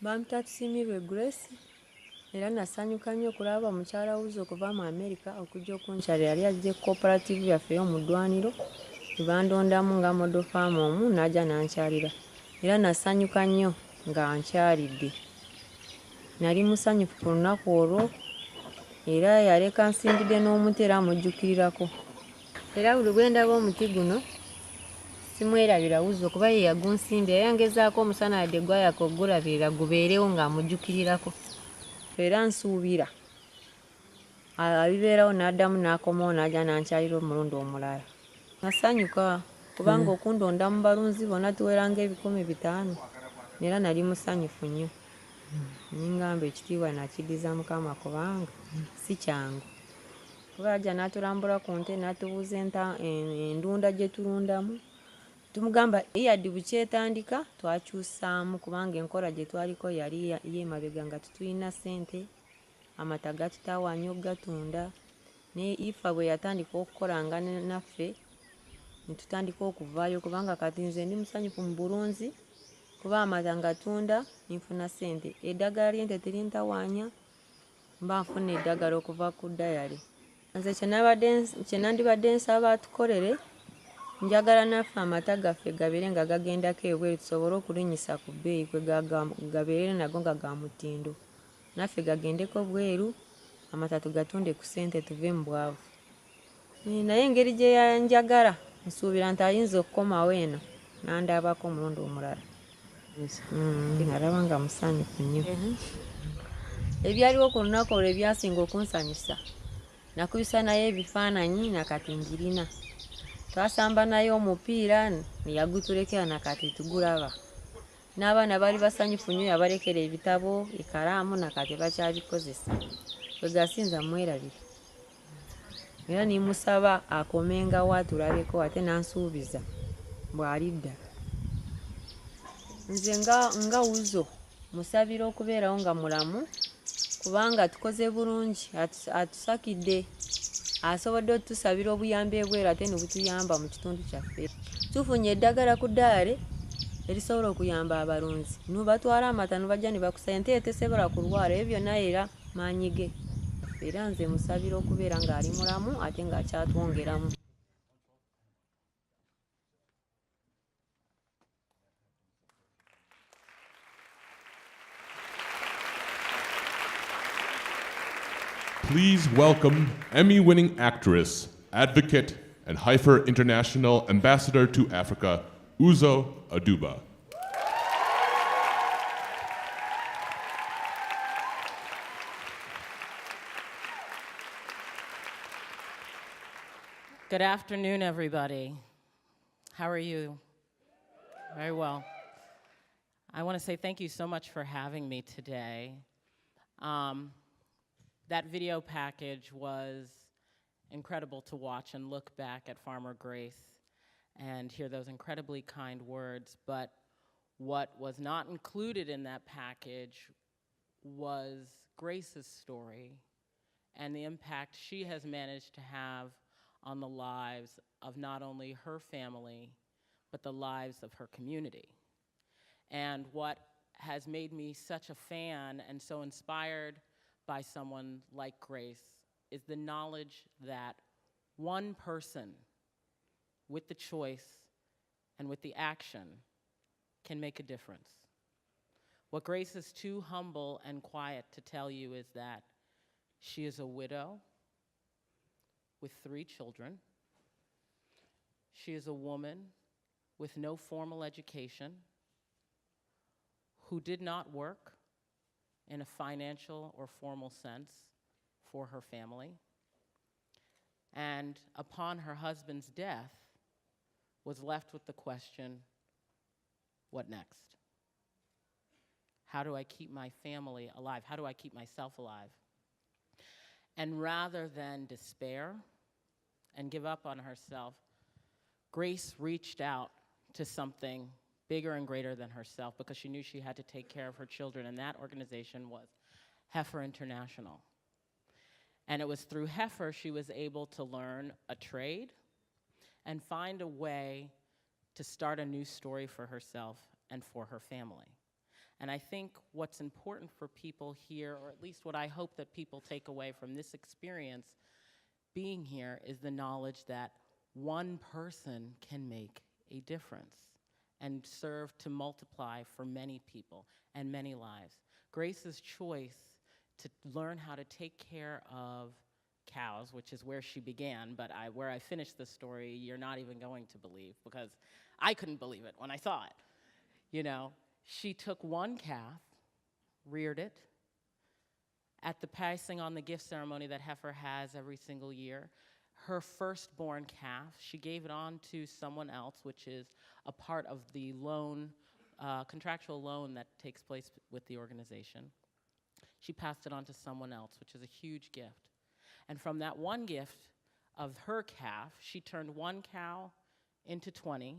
Bampita tusiimirwe Grace era nasanyuka nnyo okulaba mukyala UZO okuva mu America okujja okunkyala yali azze cooperative yaffe y'omu ddwaniro ebandondamu nga model farm omu n'ajja n'ankyalira era nasanyuka nnyo nga nkyalidde nali musanyufu ku lunaku olwo era yaleka nsimbidde n'omuti era mujjukirirako era buli bwe ndaba omuti guno simwerabira UZO kuba ye yagunsimbye yangezaako omusana yadde gwayaka ogulabirira gubeerewo ng'amujjukirirako era nsuubira abibeerawo n'addamu n'akomawo n'ajja n'ankyalira omulundi omulala nasanyuka kubanga okundonda mu balunzi bonna tuweranga 500 era nali musanyufu nnyo ningamba ekitiibwa nakiddiza Mukama kubanga si kyangu kuba ajja n'atulambula ku nte n'atubuuza endunda gye tulundamu tumugamba yaddi bukyetandika twakyusaamu kubanga enkola gye twaliko yali yeemabega nga tutulina ssente amata gatutawaanya okugatunda ne ifa bwe yatandika okukolanga naffe ne tutandika okuvaayo kubanga kati nze ndi musanyufu mu bulunzi kuba amata ngatunda nfuna ssente eddagala ly'ente terintawaanya mba nfuna eddagala okuva ku ddayale nze kye nandibadde nsaba atukolere njagala naffe amata gaffe gabeere nga gagendako ebweru tusobole okulinyisa ku bbeeyi kwe gabeere nago nga ga mutindo naffe gagendeko bweru amata tugatunde ku ssente tuve mu bwavu naye engeri gye yanjagala nsuubira nti ayinza okukomawo eno n'andabako omulundi omulala nalaba nga musanyufu nnyo ebyaliwo ku lunaku olwo ebyasinga okunsanyusa nakubisa naye ebifaananyi nakati njirina twasamba naye omupiira neyagutulekera nakati tugulaba n'abaana baali basanyufu nnyo yabalekera ebitabo ekalaamu nakati bakyabikozesa bwe gasinza mwerabire era nimusaba akomengawo atulabeko ate nansuubiza bw'alidda nze nga UZO musabira okubeerawo nga mulamu kubanga tukoze bulungi atusakidde asobodde otusabira obuyambi ebweru ate ne butuyamba mu kitundu kyaffe tufunye eddagala ku ddaale erisobola okuyamba abalunzi nubatwala amata nubajja ne bakusa ente etesobola kulwala ebyo byonna era maanyi ge era nze musabira okubeera ng'ali mulamu ate ng'akyatwongeramu Please welcome Emmy-winning actress, advocate, and Heifer International Ambassador to Africa, UZO ADUBA. Good afternoon, everybody. How are you? Very well. I want to say thank you so much for having me today. That video package was incredible to watch and look back at Farmer Grace and hear those incredibly kind words. But what was not included in that package was Grace's story and the impact she has managed to have on the lives of not only her family, but the lives of her community. And what has made me such a fan and so inspired by someone like Grace is the knowledge that one person with the choice and with the action can make a difference. What Grace is too humble and quiet to tell you is that she is a widow with 3 children. She is a woman with no formal education who did not work in a financial or formal sense for her family. And upon her husband's death, was left with the question, what next? How do I keep my family alive? How do I keep myself alive? And rather than despair and give up on herself, Grace reached out to something bigger and greater than herself because she knew she had to take care of her children, and that organization was Heifer International. And it was through Heifer she was able to learn a trade and find a way to start a new story for herself and for her family. And I think what's important for people here, or at least what I hope that people take away from this experience being here, is the knowledge that one person can make a difference and serve to multiply for many people and many lives. Grace's choice to learn how to take care of cows, which is where she began, but where I finished the story, you're not even going to believe, because I couldn't believe it when I saw it. You know, she took one calf, reared it. At the passing on the gift ceremony that Heifer has every single year, her firstborn calf, she gave it on to someone else, which is a part of the loan, contractual loan that takes place with the organization. She passed it on to someone else, which is a huge gift. And from that one gift of her calf, she turned one cow into 20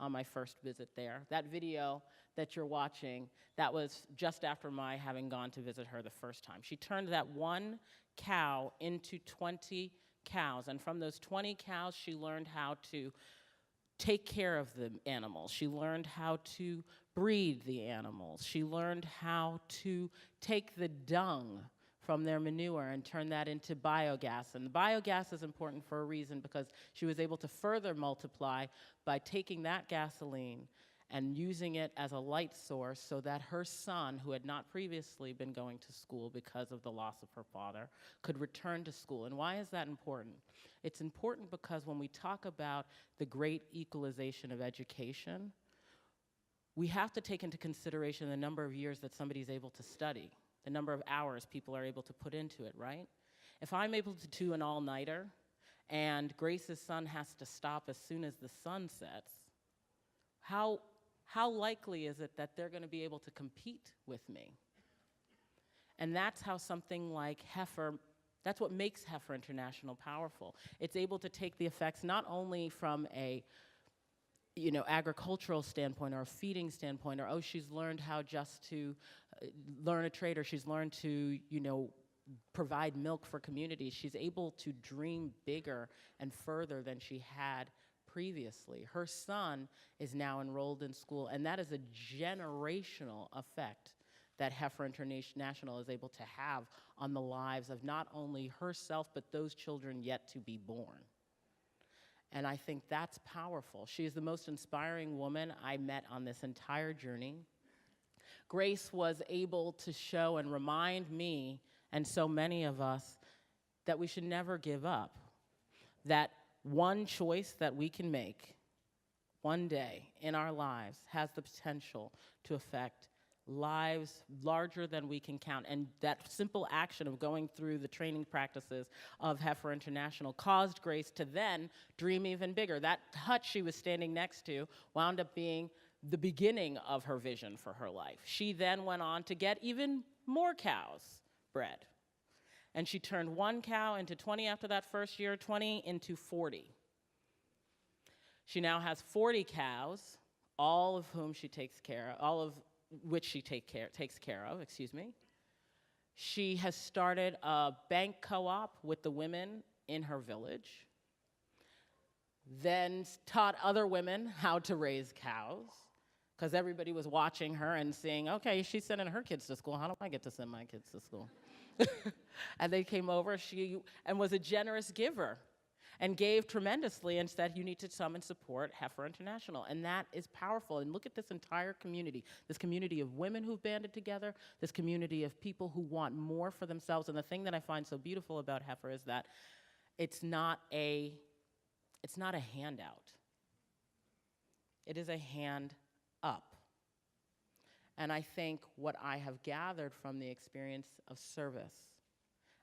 on my first visit there. That video that you're watching, that was just after my having gone to visit her the first time. She turned that one cow into 20 cows, and from those 20 cows, she learned how to take care of the animals. She learned how to breed the animals. She learned how to take the dung from their manure and turn that into biogas. And the biogas is important for a reason, because she was able to further multiply by taking that gasoline and using it as a light source so that her son, who had not previously been going to school because of the loss of her father, could return to school. And why is that important? It's important because when we talk about the great equalization of education, we have to take into consideration the number of years that somebody's able to study, the number of hours people are able to put into it, right? If I'm able to do an all-nighter and Grace's son has to stop as soon as the sun sets, how likely is it that they're going to be able to compete with me? And that's how something like Heifer, that's what makes Heifer International powerful. It's able to take the effects not only from a agricultural standpoint or a feeding standpoint, or, oh, she's learned how just to learn a trade, or she's learned to, provide milk for communities. She's able to dream bigger and further than she had previously. Her son is now enrolled in school, and that is a generational effect that Heifer International is able to have on the lives of not only herself, but those children yet to be born. And I think that's powerful. She is the most inspiring woman I met on this entire journey. Grace was able to show and remind me, and so many of us, that we should never give up, that one choice that we can make one day in our lives has the potential to affect lives larger than we can count. And that simple action of going through the training practices of Heifer International caused Grace to then dream even bigger. That hut she was standing next to wound up being the beginning of her vision for her life. She then went on to get even more cows bred. And she turned one cow into 20 after that first year, 20 into 40. She now has 40 cows, all of whom she takes care of, all of which she takes care of. She has started a bank co-op with the women in her village, then taught other women how to raise cows, because everybody was watching her and saying, okay, she's sending her kids to school, how do I get to send my kids to school? And they came over, and was a generous giver, and gave tremendously, and said, you need to come and support Heifer International. And that is powerful. And look at this entire community, this community of women who've banded together, this community of people who want more for themselves. And the thing that I find so beautiful about Heifer is that it's not a handout. It is a hand up. And I think what I have gathered from the experience of service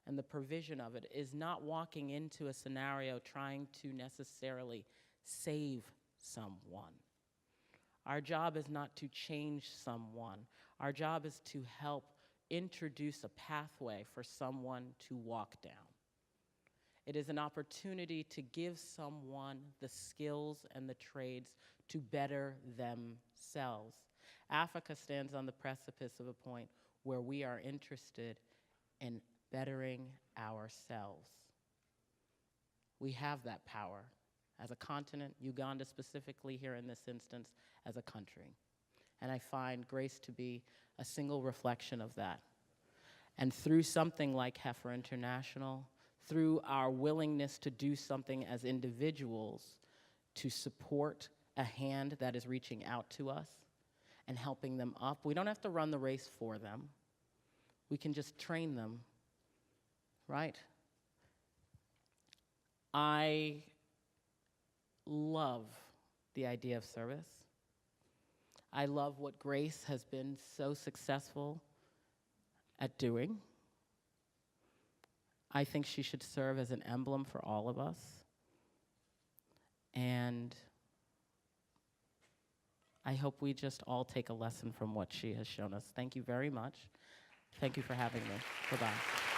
and the provision of it is not walking into a scenario trying to necessarily save someone. Our job is not to change someone. Our job is to help introduce a pathway for someone to walk down. It is an opportunity to give someone the skills and the trades to better themselves. Africa stands on the precipice of a point where we are interested in bettering ourselves. We have that power as a continent, Uganda specifically here in this instance, as a country. And I find Grace to be a single reflection of that. And through something like Heifer International, through our willingness to do something as individuals to support a hand that is reaching out to us and helping them up, we don't have to run the race for them. We can just train them, right? I love the idea of service. I love what Grace has been so successful at doing. I think she should serve as an emblem for all of us. And I hope we just all take a lesson from what she has shown us. Thank you very much. Thank you for having me. Bye-bye.